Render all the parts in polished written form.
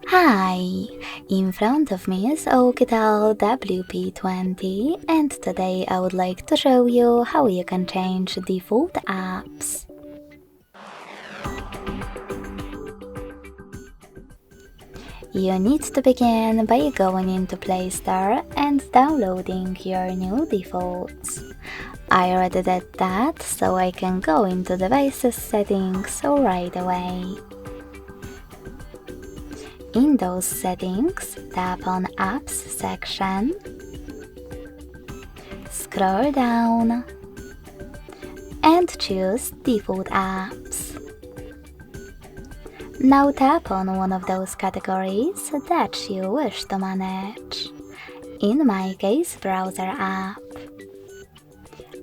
Hi! In front of me is OUKITEL WP20 and today I would like to show you how you can change default apps. You need to begin by going into Play Store and downloading your new defaults. I already did that, so I can go into Devices settings right away. In those settings, tap on Apps section, scroll down, and choose Default Apps. Now tap on one of those categories that you wish to manage. In my case, Browser app.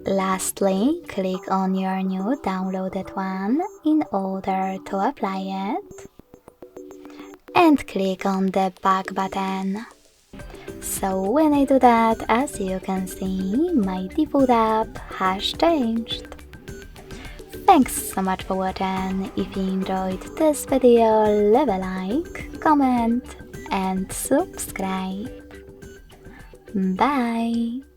Lastly, click on your new downloaded one in order to apply it. And click on the back button. So when I do that, as you can see, my default app has changed. Thanks so much for watching. If you enjoyed this video, leave a like, comment and subscribe. Bye!